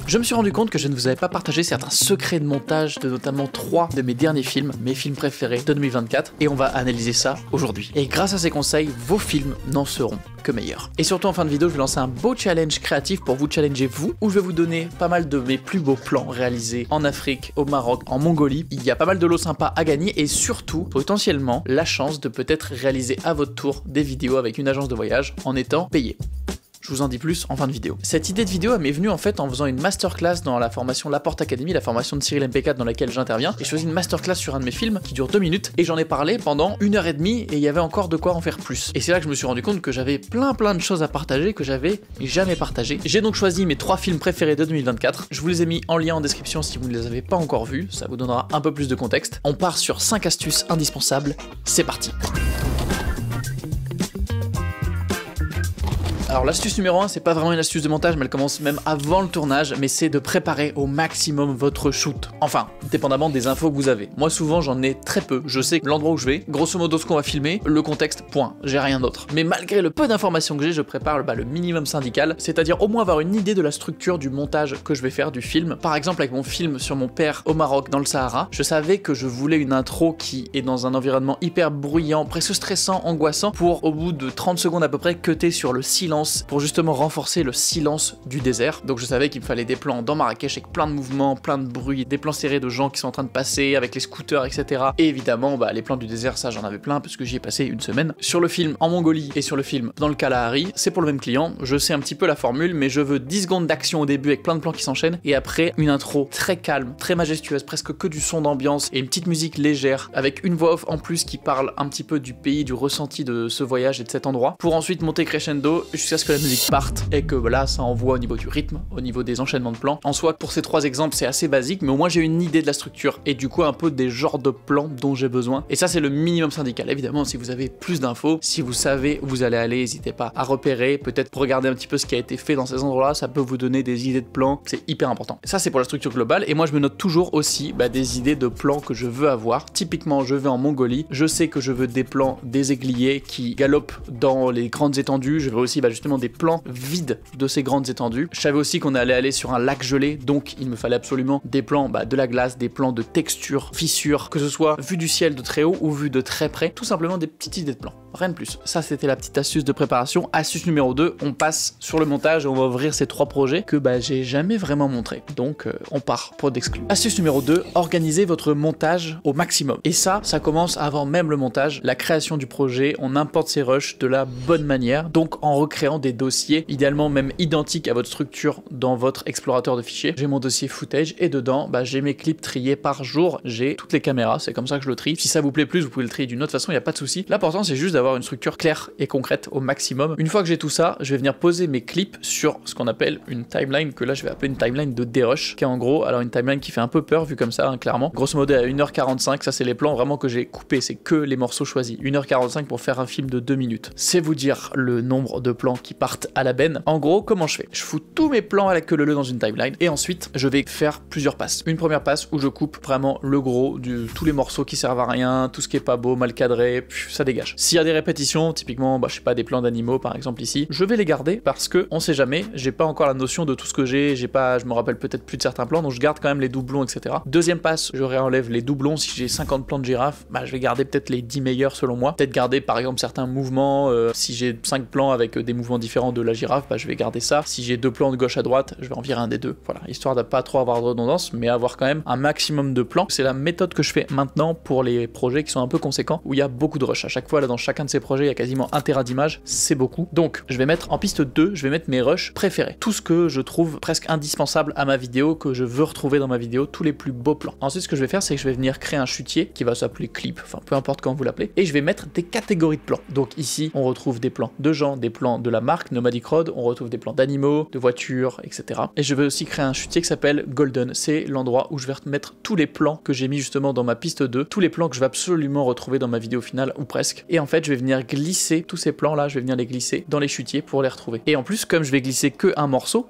Je me suis rendu compte que je ne vous avais pas partagé certains secrets de montage de notamment 3 de mes derniers films, mes films préférés de 2024, et on va analyser ça aujourd'hui. Et grâce à ces conseils, vos films n'en seront que meilleurs. Et surtout en fin de vidéo, je vais lancer un beau challenge créatif pour vous challenger vous, où je vais vous donner pas mal de mes plus beaux plans réalisés en Afrique, au Maroc, en Mongolie. Il y a pas mal de lots sympas à gagner et surtout, potentiellement, la chance de peut-être réaliser à votre tour des vidéos avec une agence de voyage en étant payé. Je vous en dis plus en fin de vidéo. Cette idée de vidéo elle m'est venue en fait en faisant une masterclass dans la formation La Porte Academy, la formation de Cyril MP4 dans laquelle j'interviens. Et je faisais une masterclass sur un de mes films qui dure 2 minutes et j'en ai parlé pendant 1h30 et il y avait encore de quoi en faire plus. Et c'est là que je me suis rendu compte que j'avais plein de choses à partager que j'avais jamais partagées. J'ai donc choisi mes 3 films préférés de 2024. Je vous les ai mis en lien en description si vous ne les avez pas encore vus. Ça vous donnera un peu plus de contexte. On part sur 5 astuces indispensables. C'est parti. Alors l'astuce numéro 1, c'est pas vraiment une astuce de montage, mais elle commence même avant le tournage, mais c'est de préparer au maximum votre shoot. Enfin, dépendamment des infos que vous avez. Moi souvent j'en ai très peu, je sais l'endroit où je vais, grosso modo ce qu'on va filmer, le contexte, point, j'ai rien d'autre. Mais malgré le peu d'informations que j'ai, je prépare le minimum syndical, c'est-à-dire au moins avoir une idée de la structure du montage que je vais faire du film. Par exemple avec mon film sur mon père au Maroc dans le Sahara, je savais que je voulais une intro qui est dans un environnement hyper bruyant, presque stressant, angoissant, pour au bout de 30 secondes à peu près cutter sur le silence pour justement renforcer le silence du désert. Donc je savais qu'il me fallait des plans dans Marrakech avec plein de mouvements, plein de bruit, des plans serrés de gens qui sont en train de passer avec les scooters, etc. Et évidemment, les plans du désert, ça j'en avais plein parce que j'y ai passé une semaine. Sur le film en Mongolie et sur le film dans le Kalahari, c'est pour le même client. Je sais un petit peu la formule, mais je veux 10 secondes d'action au début avec plein de plans qui s'enchaînent et après une intro très calme, très majestueuse, presque que du son d'ambiance et une petite musique légère avec une voix off en plus qui parle un petit peu du pays, du ressenti de ce voyage et de cet endroit pour ensuite monter crescendo jusqu'à ce que la musique parte et que là ça envoie au niveau du rythme, au niveau des enchaînements de plans. En soi pour ces 3 exemples c'est assez basique, mais au moins j'ai une idée de la structure et du coup un peu des genres de plans dont j'ai besoin, et ça c'est le minimum syndical. Évidemment si vous avez plus d'infos, si vous savez où vous allez aller, n'hésitez pas à repérer, peut-être regarder un petit peu ce qui a été fait dans ces endroits là, ça peut vous donner des idées de plans, c'est hyper important. Ça c'est pour la structure globale, et moi je me note toujours aussi des idées de plans que je veux avoir. Typiquement je vais en Mongolie, je sais que je veux des plans des aiguillés qui galopent dans les grandes étendues, je veux aussi justement des plans vides de ces grandes étendues. Je savais aussi qu'on allait aller sur un lac gelé, donc il me fallait absolument des plans de la glace, des plans de texture, fissures, que ce soit vu du ciel de très haut ou vu de très près, tout simplement des petites idées de plans, rien de plus. Ça c'était la petite astuce de préparation. Astuce numéro 2, on passe sur le montage et on va ouvrir ces 3 projets que j'ai jamais vraiment montré, donc on part pour d'exclus. Astuce numéro 2, organisez votre montage au maximum, et ça commence avant même le montage, la création du projet. On importe ses rushs de la bonne manière, donc en recréant des dossiers, idéalement même identiques à votre structure dans votre explorateur de fichiers. J'ai mon dossier footage et dedans, j'ai mes clips triés par jour, j'ai toutes les caméras, c'est comme ça que je le trie. Si ça vous plaît plus, vous pouvez le trier d'une autre façon, il n'y a pas de souci. L'important c'est juste d'avoir une structure claire et concrète au maximum. Une fois que j'ai tout ça, je vais venir poser mes clips sur ce qu'on appelle une timeline, que là je vais appeler une timeline de dérush, qui est en gros, alors une timeline qui fait un peu peur vu comme ça, clairement. Grosso modo à 1h45, ça c'est les plans vraiment que j'ai coupés, c'est que les morceaux choisis. 1h45 pour faire un film de 2 minutes. C'est vous dire le nombre de plans qui partent à la benne. En gros, comment je fais? Je fous tous mes plans à la queue leu dans une timeline et ensuite je vais faire plusieurs passes. Une première passe où je coupe vraiment le gros de tous les morceaux qui servent à rien, tout ce qui est pas beau, mal cadré, ça dégage. S'il y a des répétitions, typiquement, je sais pas, des plans d'animaux par exemple ici, je vais les garder parce que on sait jamais, j'ai pas encore la notion de tout ce que je me rappelle peut-être plus de certains plans, donc je garde quand même les doublons, etc. Deuxième passe, je réenlève les doublons. Si j'ai 50 plans de girafe, je vais garder peut-être les 10 meilleurs selon moi. Peut-être garder par exemple certains mouvements, si j'ai 5 plans avec des mouvements différents de la girafe, je vais garder ça. Si j'ai 2 plans de gauche à droite, je vais en virer un des 2. Voilà, histoire de pas trop avoir de redondance, mais avoir quand même un maximum de plans. C'est la méthode que je fais maintenant pour les projets qui sont un peu conséquents, où il y a beaucoup de rush. À chaque fois, là, dans chacun de ces projets, il y a quasiment 1 Tera d'images, c'est beaucoup. Donc, je vais mettre en piste 2, je vais mettre mes rushs préférés. Tout ce que je trouve presque indispensable à ma vidéo, que je veux retrouver dans ma vidéo, tous les plus beaux plans. Ensuite, ce que je vais faire, c'est que je vais venir créer un chutier qui va s'appeler clip, enfin peu importe comment vous l'appelez, et je vais mettre des catégories de plans. Donc ici, on retrouve des plans de gens, des plans de la marque Nomadic Road, on retrouve des plans d'animaux, de voitures, etc. Et je vais aussi créer un chutier qui s'appelle Golden. C'est l'endroit où je vais mettre tous les plans que j'ai mis justement dans ma piste 2, tous les plans que je vais absolument retrouver dans ma vidéo finale, ou presque. Et en fait, je vais venir glisser tous ces plans là, je vais venir les glisser dans les chutiers pour les retrouver. Et en plus, comme je vais glisser que un morceau,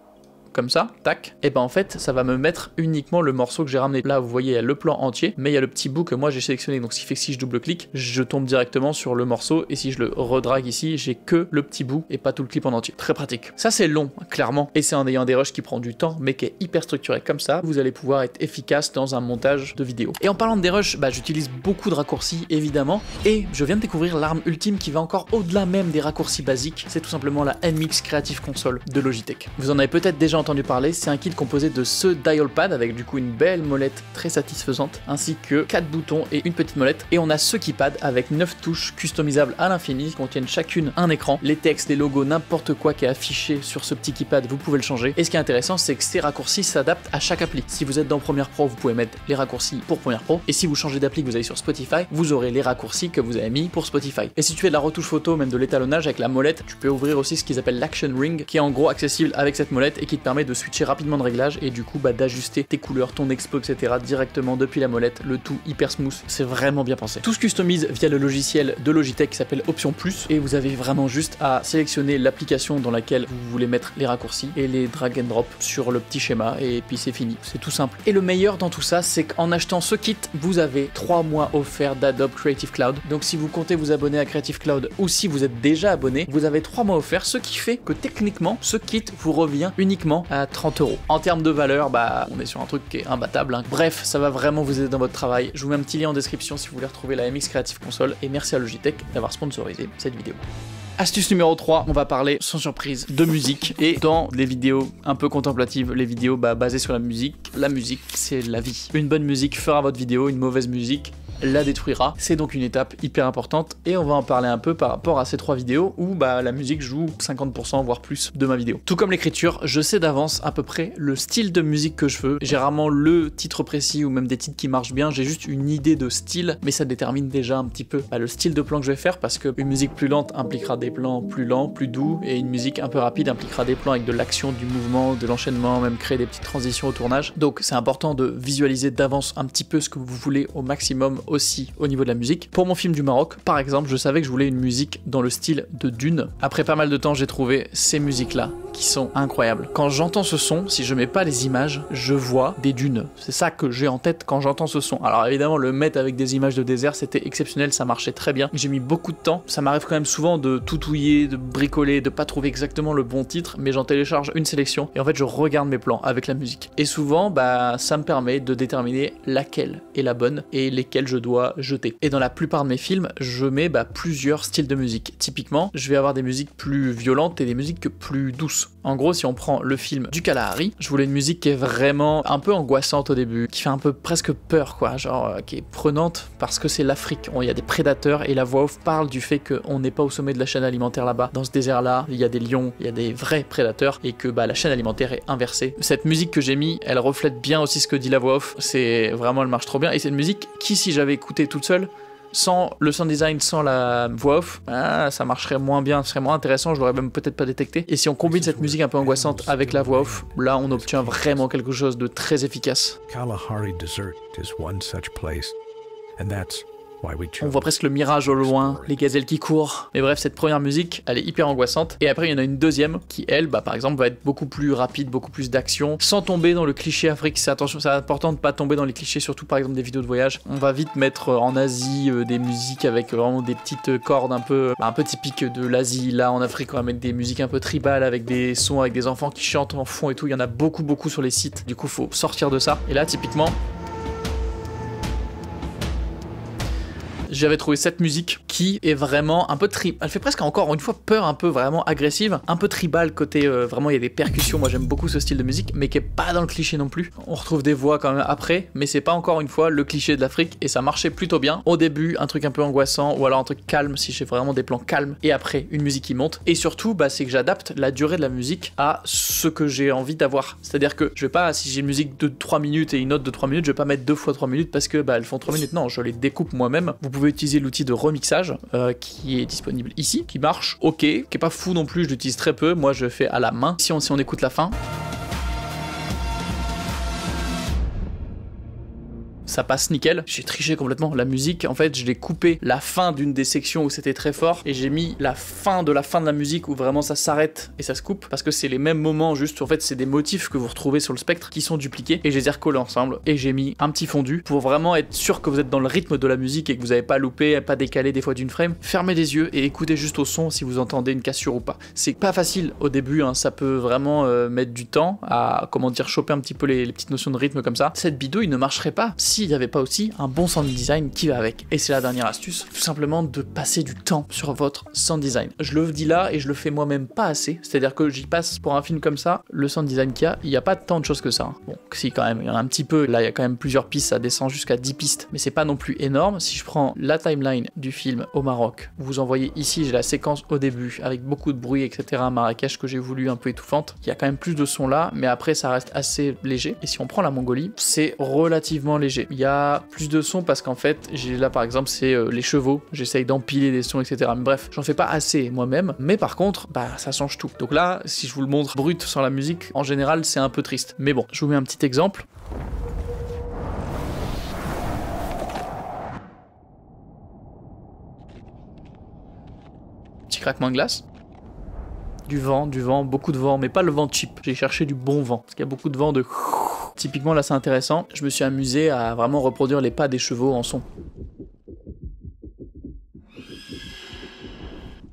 comme ça, tac, et ben en fait ça va me mettre uniquement le morceau que j'ai ramené. Là vous voyez il y a le plan entier, mais il y a le petit bout que moi j'ai sélectionné, donc ce qui fait que si je double-clique, je tombe directement sur le morceau, et si je le redrague ici, j'ai que le petit bout et pas tout le clip en entier. Très pratique. Ça c'est long, clairement, et c'est en ayant des rushs qui prend du temps, mais qui est hyper structuré comme ça, vous allez pouvoir être efficace dans un montage de vidéo. Et en parlant des rushs, bah, j'utilise beaucoup de raccourcis évidemment, et je viens de découvrir l'arme ultime qui va encore au-delà même des raccourcis basiques, c'est tout simplement la NMix Creative Console de Logitech. Vous en avez peut-être déjà entendu parler, c'est un kit composé de ce dial pad avec du coup une belle molette très satisfaisante, ainsi que 4 boutons et une petite molette, et on a ce keypad avec 9 touches customisables à l'infini qui contiennent chacune un écran, les textes, les logos, n'importe quoi qui est affiché sur ce petit keypad, vous pouvez le changer. Et ce qui est intéressant, c'est que ces raccourcis s'adaptent à chaque appli. Si vous êtes dans Premiere Pro, vous pouvez mettre les raccourcis pour Premiere Pro, et si vous changez d'appli, que vous allez sur Spotify, vous aurez les raccourcis que vous avez mis pour Spotify. Et si tu fais de la retouche photo, même de l'étalonnage avec la molette, tu peux ouvrir aussi ce qu'ils appellent l'Action Ring, qui est en gros accessible avec cette molette et qui te permet de switcher rapidement de réglage et du coup bah, d'ajuster tes couleurs, ton expo, etc. directement depuis la molette, le tout hyper smooth. C'est vraiment bien pensé. Tout se customise via le logiciel de Logitech qui s'appelle Option Plus, et vous avez vraiment juste à sélectionner l'application dans laquelle vous voulez mettre les raccourcis et les drag and drop sur le petit schéma, et puis c'est fini. C'est tout simple. Et le meilleur dans tout ça, c'est qu'en achetant ce kit, vous avez 3 mois offerts d'Adobe Creative Cloud. Donc si vous comptez vous abonner à Creative Cloud ou si vous êtes déjà abonné, vous avez 3 mois offerts, ce qui fait que techniquement, ce kit vous revient uniquement à 30 €. En termes de valeur, bah on est sur un truc qui est imbattable, hein. Bref, ça va vraiment vous aider dans votre travail. Je vous mets un petit lien en description si vous voulez retrouver la MX Creative Console, et merci à Logitech d'avoir sponsorisé cette vidéo. Astuce numéro 3, on va parler sans surprise de musique, et dans les vidéos un peu contemplatives, les vidéos basées sur la musique c'est la vie. Une bonne musique fera votre vidéo, une mauvaise musique la détruira. C'est donc une étape hyper importante, et on va en parler un peu par rapport à ces 3 vidéos où bah, la musique joue 50% voire plus de ma vidéo. Tout comme l'écriture, je sais d'avance à peu près le style de musique que je veux. J'ai rarement le titre précis ou même des titres qui marchent bien, j'ai juste une idée de style, mais ça détermine déjà un petit peu le style de plan que je vais faire, parce qu'une musique plus lente impliquera des plans plus lents, plus doux, et une musique un peu rapide impliquera des plans avec de l'action, du mouvement, de l'enchaînement, même créer des petites transitions au tournage. Donc c'est important de visualiser d'avance un petit peu ce que vous voulez au maximum aussi au niveau de la musique. Pour mon film du Maroc, par exemple, je savais que je voulais une musique dans le style de Dune. Après pas mal de temps, j'ai trouvé ces musiques-là qui sont incroyables. Quand j'entends ce son, si je mets pas les images, je vois des dunes. C'est ça que j'ai en tête quand j'entends ce son. Alors évidemment, le mettre avec des images de désert, c'était exceptionnel, ça marchait très bien. J'ai mis beaucoup de temps. Ça m'arrive quand même souvent de tout touiller, de bricoler, de pas trouver exactement le bon titre, mais j'en télécharge une sélection et en fait je regarde mes plans avec la musique. Et souvent, bah ça me permet de déterminer laquelle est la bonne et lesquelles je dois jeter. Et dans la plupart de mes films, je mets plusieurs styles de musique. Typiquement, je vais avoir des musiques plus violentes et des musiques plus douces. En gros, si on prend le film du Kalahari, je voulais une musique qui est vraiment un peu angoissante au début, qui fait un peu presque peur, quoi, genre qui est prenante parce que c'est l'Afrique. Il y a des prédateurs et la voix off parle du fait qu'on n'est pas au sommet de la chaîne alimentaire là-bas. Dans ce désert-là, il y a des lions, il y a des vrais prédateurs et que la chaîne alimentaire est inversée. Cette musique que j'ai mis, elle reflète bien aussi ce que dit la voix off. C'est vraiment, elle marche trop bien, et c'est une musique qui, si j'avais écouté toute seule, sans le sound design, sans la voix off, ça marcherait moins bien, ce serait moins intéressant, je l'aurais même peut-être pas détecté. Et si on combine cette musique un peu angoissante avec la voix off, là on obtient vraiment quelque chose de très efficace. Kalahari Desert is one such place, and that's On voit presque le mirage au loin, les gazelles qui courent. Mais bref, cette première musique, elle est hyper angoissante. Et après, il y en a une deuxième qui, elle, par exemple, va être beaucoup plus rapide, beaucoup plus d'action, sans tomber dans le cliché Afrique. C'est important de pas tomber dans les clichés, surtout par exemple des vidéos de voyage. On va vite mettre en Asie des musiques avec vraiment des petites cordes un peu typiques de l'Asie. Là, en Afrique, on va mettre des musiques un peu tribales avec des sons, avec des enfants qui chantent en fond et tout. Il y en a beaucoup sur les sites. Du coup, faut sortir de ça. Et là, typiquement, j'avais trouvé cette musique qui est vraiment un peu elle fait presque encore une fois peur, un peu vraiment agressive, un peu tribal côté vraiment il y a des percussions, moi j'aime beaucoup ce style de musique, mais qui est pas dans le cliché non plus. On retrouve des voix quand même après, mais c'est pas encore une fois le cliché de l'Afrique, et ça marchait plutôt bien. Au début un truc un peu angoissant, ou alors un truc calme si j'ai vraiment des plans calmes, et après une musique qui monte. Et surtout c'est que j'adapte la durée de la musique à ce que j'ai envie d'avoir. C'est-à-dire que je vais pas, si j'ai une musique de 3 minutes et une autre de 3 minutes, je vais pas mettre 2 fois 3 minutes parce que elles font 3 minutes. Non, je les découpe moi-même. Vous pouvez utiliser l'outil de remixage qui est disponible ici, qui marche, ok, qui est pas fou non plus, je l'utilise très peu, moi je fais à la main. Si on écoute la fin, ça passe nickel. J'ai triché complètement. La musique, en fait, je l'ai coupé la fin d'une des sections où c'était très fort et j'ai mis la fin de la musique où vraiment ça s'arrête et ça se coupe parce que c'est les mêmes moments, juste en fait c'est des motifs que vous retrouvez sur le spectre qui sont dupliqués et je les ai recollés ensemble et j'ai mis un petit fondu pour vraiment être sûr que vous êtes dans le rythme de la musique et que vous n'avez pas loupé, pas décalé des fois d'une frame. Fermez les yeux et écoutez juste au son si vous entendez une cassure ou pas. C'est pas facile au début, hein, ça peut vraiment mettre du temps à, comment dire, choper un petit peu les petites notions de rythme comme ça. Cette bidouille ne marcherait pas s'il n'y avait pas aussi un bon sound design qui va avec. Et c'est la dernière astuce, tout simplement de passer du temps sur votre sound design. Je le dis là et je le fais moi-même pas assez, c'est-à-dire que j'y passe pour un film comme ça, le sound design qu'il y a, il n'y a pas tant de choses que ça. Bon, si quand même, il y en a un petit peu, là il y a quand même plusieurs pistes, ça descend jusqu'à 10 pistes, mais c'est pas non plus énorme. Si je prends la timeline du film au Maroc, vous en voyez ici, j'ai la séquence au début, avec beaucoup de bruit, etc., Marrakech que j'ai voulu un peu étouffante, il y a quand même plus de son là, mais après ça reste assez léger. Et si on prend la Mongolie, c'est relativement léger. Il y a plus de sons parce qu'en fait, j'ai là par exemple, c'est les chevaux, j'essaye d'empiler des sons, etc. Mais bref, j'en fais pas assez moi-même, mais par contre, bah ça change tout. Donc là, si je vous le montre brut sans la musique, en général, c'est un peu triste. Mais bon, je vous mets un petit exemple. Petit craquement de glace. Du vent, beaucoup de vent, mais pas le vent cheap. J'ai cherché du bon vent, parce qu'il y a beaucoup de vent de... Typiquement, là, c'est intéressant. Je me suis amusé à vraiment reproduire les pas des chevaux en son.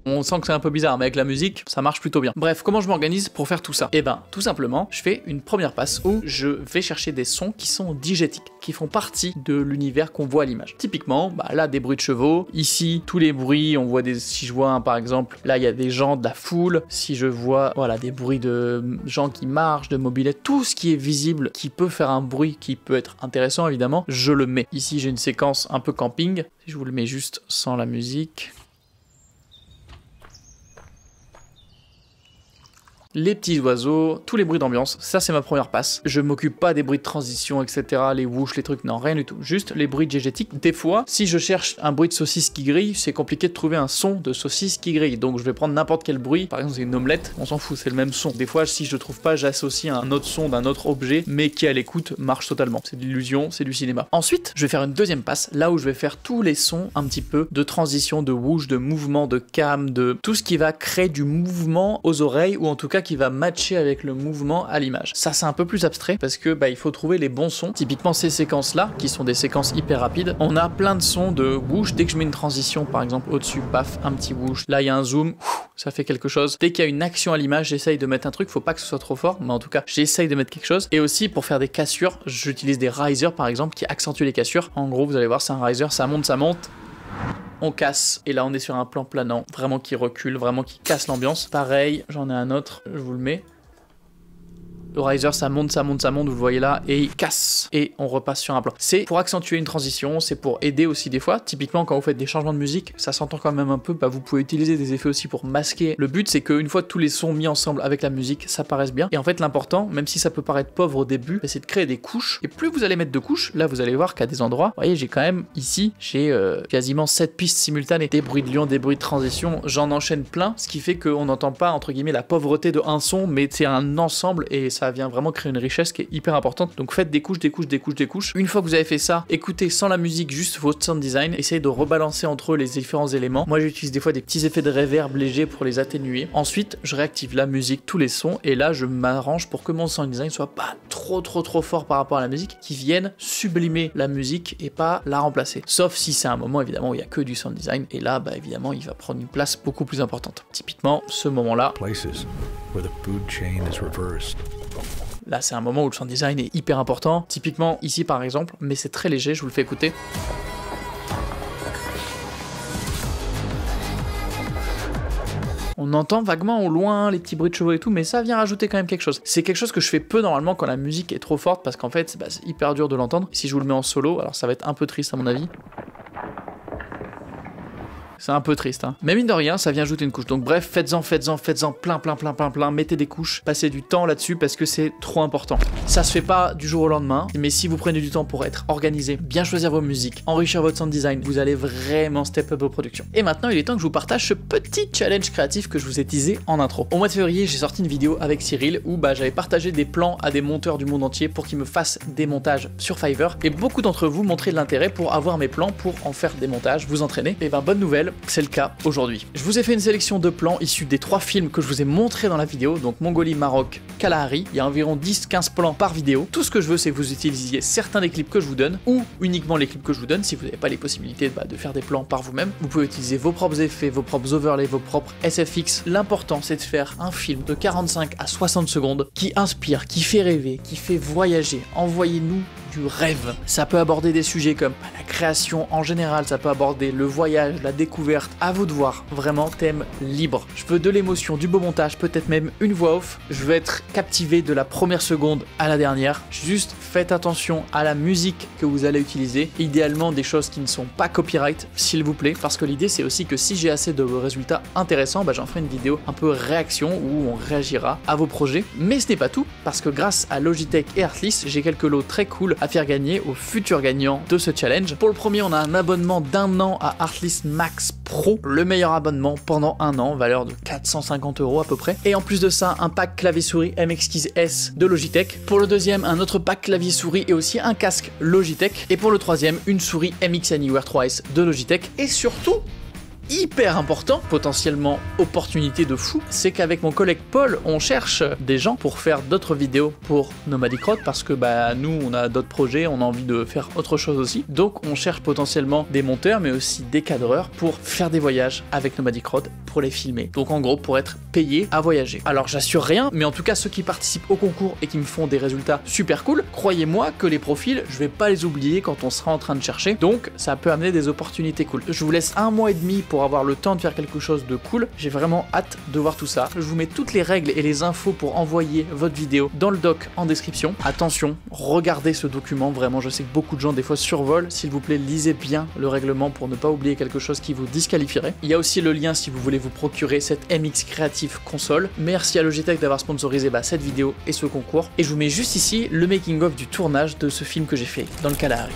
On sent que c'est un peu bizarre, mais avec la musique, ça marche plutôt bien. Bref, comment je m'organise pour faire tout ça? Eh ben, tout simplement, je fais une première passe où je vais chercher des sons qui sont digétiques, qui font partie de l'univers qu'on voit à l'image. Typiquement, bah là, des bruits de chevaux. Ici, tous les bruits, on voit des... Si je vois, par exemple, là, il y a des gens, de la foule. Si je vois, voilà, des bruits de gens qui marchent, de mobylettes, tout ce qui est visible, qui peut faire un bruit, qui peut être intéressant, évidemment, je le mets. Ici, j'ai une séquence un peu camping. Si je vous le mets juste sans la musique... Les petits oiseaux, tous les bruits d'ambiance, ça c'est ma première passe. Je m'occupe pas des bruits de transition, etc., les whoosh, les trucs, non, rien du tout. Juste les bruits diégétiques. Des fois, si je cherche un bruit de saucisse qui grille, c'est compliqué de trouver un son de saucisse qui grille. Donc je vais prendre n'importe quel bruit. Par exemple, c'est une omelette, on s'en fout, c'est le même son. Des fois, si je trouve pas, j'associe un autre son d'un autre objet, mais qui à l'écoute marche totalement. C'est de l'illusion, c'est du cinéma. Ensuite, je vais faire une deuxième passe, là où je vais faire tous les sons un petit peu de transition, de whoosh, de mouvement, de cam, de tout ce qui va créer du mouvement aux oreilles, ou en tout cas qui va matcher avec le mouvement à l'image. Ça c'est un peu plus abstrait parce que bah, il faut trouver les bons sons. Typiquement ces séquences là qui sont des séquences hyper rapides, on a plein de sons de whoosh. Dès que je mets une transition par exemple au-dessus, paf, un petit whoosh. Là il y a un zoom, ça fait quelque chose. Dès qu'il y a une action à l'image, j'essaye de mettre un truc, faut pas que ce soit trop fort, mais en tout cas j'essaye de mettre quelque chose. Et aussi pour faire des cassures, j'utilise des risers par exemple qui accentuent les cassures. En gros vous allez voir c'est un riser, ça monte, on casse, et là on est sur un plan planant, vraiment qui recule, vraiment qui casse l'ambiance. Pareil, j'en ai un autre, je vous le mets. Le riser, ça monte, vous le voyez là, et il casse. Et on repasse sur un plan. C'est pour accentuer une transition, c'est pour aider aussi des fois. Typiquement, quand vous faites des changements de musique, ça s'entend quand même un peu, bah, vous pouvez utiliser des effets aussi pour masquer. Le but, c'est qu'une fois tous les sons mis ensemble avec la musique, ça paraisse bien. Et en fait, l'important, même si ça peut paraître pauvre au début, c'est de créer des couches. Et plus vous allez mettre de couches, là, vous allez voir qu'à des endroits, vous voyez, j'ai quand même, ici, j'ai quasiment 7 pistes simultanées. Des bruits de lion, des bruits de transition, j'en enchaîne plein, ce qui fait qu'on n'entend pas, entre guillemets, la pauvreté de un son, mais c'est un ensemble, et ça vient vraiment créer une richesse qui est hyper importante. Donc faites des couches. Une fois que vous avez fait ça, écoutez sans la musique juste votre sound design, essayez de rebalancer entre eux les différents éléments. Moi j'utilise des fois des petits effets de reverb légers pour les atténuer. Ensuite je réactive la musique, tous les sons, et là je m'arrange pour que mon sound design soit pas trop fort par rapport à la musique, qui vienne sublimer la musique et pas la remplacer. Sauf si c'est un moment évidemment où il y a que du sound design, et là bah évidemment il va prendre une place beaucoup plus importante. Typiquement ce moment là. Places where the food chain is reversed. Là, c'est un moment où le sound design est hyper important. Typiquement, ici par exemple, mais c'est très léger, je vous le fais écouter. On entend vaguement au loin les petits bruits de chevaux et tout, mais ça vient rajouter quand même quelque chose. C'est quelque chose que je fais peu normalement quand la musique est trop forte, parce qu'en fait, bah, c'est hyper dur de l'entendre. Si je vous le mets en solo, alors ça va être un peu triste à mon avis. c'est un peu triste, hein. Mais mine de rien, ça vient ajouter une couche. Donc bref, faites-en plein, mettez des couches, passez du temps là-dessus parce que c'est trop important. Ça se fait pas du jour au lendemain, mais si vous prenez du temps pour être organisé, bien choisir vos musiques, enrichir votre sound design, vous allez vraiment step up vos productions. Et maintenant, il est temps que je vous partage ce petit challenge créatif que je vous ai teasé en intro. Au mois de février, j'ai sorti une vidéo avec Cyril où j'avais partagé des plans à des monteurs du monde entier pour qu'ils me fassent des montages sur Fiverr, et beaucoup d'entre vous montraient de l'intérêt pour avoir mes plans pour en faire des montages, vous entraîner. Et bonne nouvelle, c'est le cas aujourd'hui. Je vous ai fait une sélection de plans issus des 3 films que je vous ai montrés dans la vidéo, donc Mongolie, Maroc, Kalahari. Il y a environ 10-15 plans par vidéo. Tout ce que je veux, c'est que vous utilisiez certains des clips que je vous donne ou uniquement les clips que je vous donne. Si vous n'avez pas les possibilités de faire des plans par vous-même, vous pouvez utiliser vos propres effets, vos propres overlays, vos propres SFX. L'important, c'est de faire un film de 45 à 60 secondes qui inspire, qui fait rêver, qui fait voyager. Envoyez-nous du rêve. Ça peut aborder des sujets comme la création en général, ça peut aborder le voyage, la découverte, à vous de voir, vraiment thème libre. Je veux de l'émotion, du beau montage, peut-être même une voix off. Je veux être captivé de la première seconde à la dernière. Juste faites attention à la musique que vous allez utiliser, idéalement des choses qui ne sont pas copyright, s'il vous plaît, parce que l'idée c'est aussi que si j'ai assez de résultats intéressants, j'en ferai une vidéo un peu réaction où on réagira à vos projets. Mais ce n'est pas tout, parce que grâce à Logitech et Artlist, j'ai quelques lots très cool à faire gagner aux futurs gagnants de ce challenge. Pour le premier, on a un abonnement d'1 an à Artlist Max Pro, le meilleur abonnement pendant 1 an, valeur de 450 € à peu près. Et en plus de ça, un pack clavier-souris MX Keys S de Logitech. Pour le deuxième, un autre pack clavier-souris et aussi un casque Logitech. Et pour le troisième, une souris MX Anywhere 3S de Logitech. Et surtout, hyper important, potentiellement opportunité de fou, c'est qu'avec mon collègue Paul, on cherche des gens pour faire d'autres vidéos pour Nomadic Road parce que nous, on a d'autres projets, on a envie de faire autre chose aussi. Donc on cherche potentiellement des monteurs, mais aussi des cadreurs pour faire des voyages avec Nomadic Road, pour les filmer. Donc en gros, pour être payé à voyager. Alors j'assure rien, mais en tout cas, ceux qui participent au concours et qui me font des résultats super cool, croyez-moi que les profils, je vais pas les oublier quand on sera en train de chercher. Donc ça peut amener des opportunités cool. Je vous laisse 1 mois et demi pour avoir le temps de faire quelque chose de cool. J'ai vraiment hâte de voir tout ça. Je vous mets toutes les règles et les infos pour envoyer votre vidéo dans le doc en description. Attention, regardez ce document, vraiment, je sais que beaucoup de gens des fois survolent. S'il vous plaît, lisez bien le règlement pour ne pas oublier quelque chose qui vous disqualifierait. Il y a aussi le lien si vous voulez vous procurer cette MX Creative console. Merci à Logitech d'avoir sponsorisé cette vidéo et ce concours. Et je vous mets juste ici le making of du tournage de ce film que j'ai fait dans le Kalahari.